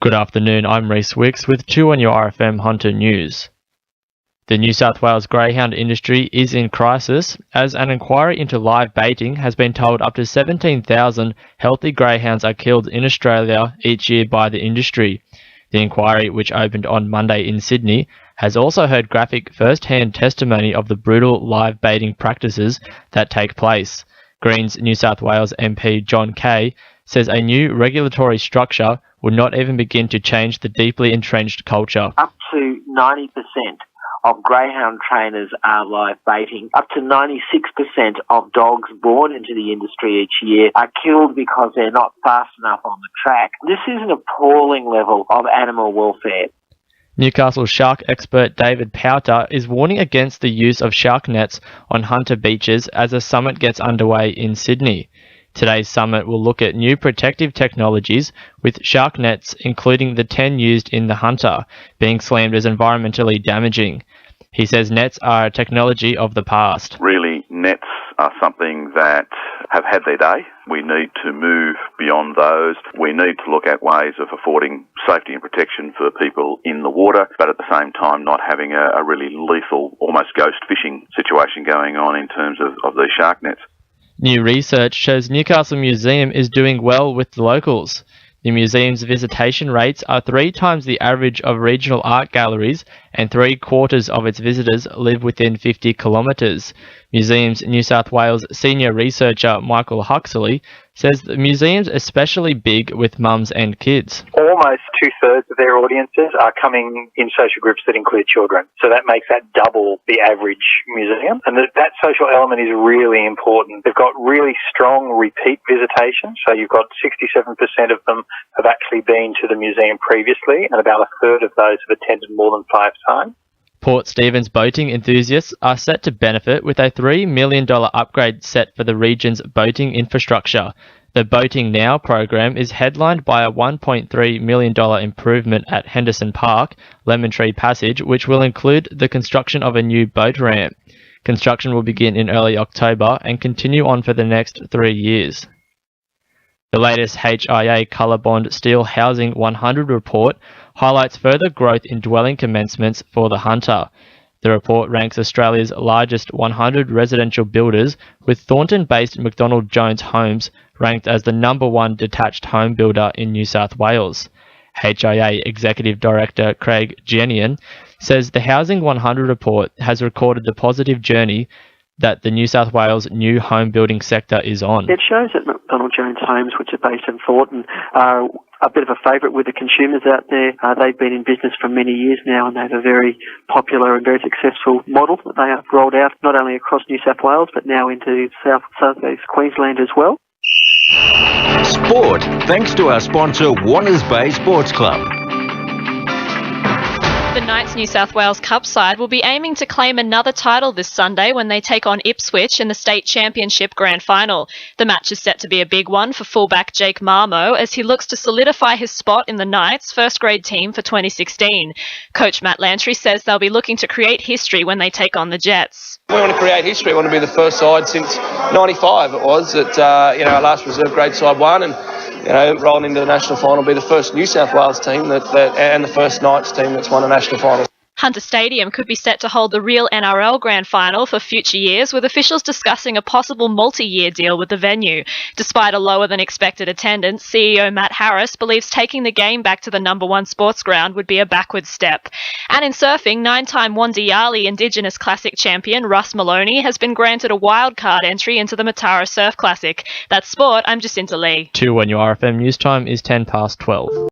Good afternoon, I'm Rhys Wicks with 2 on your RFM Hunter News. The New South Wales greyhound industry is in crisis as an inquiry into live baiting has been told up to 17,000 healthy greyhounds are killed in Australia each year by the industry. The inquiry, which opened on Monday in Sydney, has also heard graphic first-hand testimony of the brutal live baiting practices that take place. Greens New South Wales MP John Kay says a new regulatory structure would not even begin to change the deeply entrenched culture. Up to 90% of greyhound trainers are live baiting. Up to 96% of dogs born into the industry each year are killed because they're not fast enough on the track. This is an appalling level of animal welfare. Newcastle shark expert David Powter is warning against the use of shark nets on Hunter beaches as a summit gets underway in Sydney. Today's summit will look at new protective technologies, with shark nets, including the 10 used in the Hunter, being slammed as environmentally damaging. He says nets are a technology of the past. Really, nets are something that have had their day. We need to move beyond those. We need to look at ways of affording safety and protection for people in the water, but at the same time not having a really lethal, almost ghost fishing situation going on in terms of these shark nets. New research shows Newcastle Museum is doing well with the locals. The museum's visitation rates are 3 times the average of regional art galleries, and 3/4 of its visitors live within 50 kilometres. Museums New South Wales senior researcher Michael Huxley says the museum's especially big with mums and kids. Almost 2/3 of their audiences are coming in social groups that include children. So that makes that double the average museum. And that social element is really important. They've got really strong repeat visitation. So you've got 67% of them have actually been to the museum previously, and about 1/3 of those have attended more than 5 times. Port Stephens boating enthusiasts are set to benefit with a $3 million upgrade set for the region's boating infrastructure. The Boating Now program is headlined by a $1.3 million improvement at Henderson Park, Lemon Tree Passage, which will include the construction of a new boat ramp. Construction will begin in early October and continue on for the next 3 years. The latest HIA Colour Bond Steel Housing 100 report highlights further growth in dwelling commencements for the Hunter. The report ranks Australia's largest 100 residential builders, with Thornton-based McDonald Jones Homes ranked as the #1 detached home builder in New South Wales. HIA Executive Director Craig Gienian says the Housing 100 report has recorded the positive journey that the New South Wales new home building sector is on. It shows that McDonald Jones Homes, which are based in Thornton, are a bit of a favourite with the consumers out there. They've been in business for many years now, and they have a very popular and very successful model that they have rolled out not only across New South Wales but now into south-east Queensland as well. Sport, thanks to our sponsor Warners Bay Sports Club. The Knights New South Wales Cup side will be aiming to claim another title this Sunday when they take on Ipswich in the State Championship Grand Final. The match is set to be a big one for fullback Jake Marmo as he looks to solidify his spot in the Knights' first-grade team for 2016. Coach Matt Lantry says they'll be looking to create history when they take on the Jets. We want to create history. We want to be the first side since 95 it was that our last reserve grade side won, and rolling into the national final, be the first New South Wales team and the first Knights team that's won a national final. Hunter Stadium could be set to hold the real NRL Grand Final for future years, with officials discussing a possible multi-year deal with the venue. Despite a lower than expected attendance, CEO Matt Harris believes taking the game back to the #1 sports ground would be a backward step. And in surfing, 9-time Wandiali Indigenous Classic champion Russ Maloney has been granted a wildcard entry into the Matara Surf Classic. That's sport. I'm Jacinta Lee. 2 on your RFM news time is 12:10.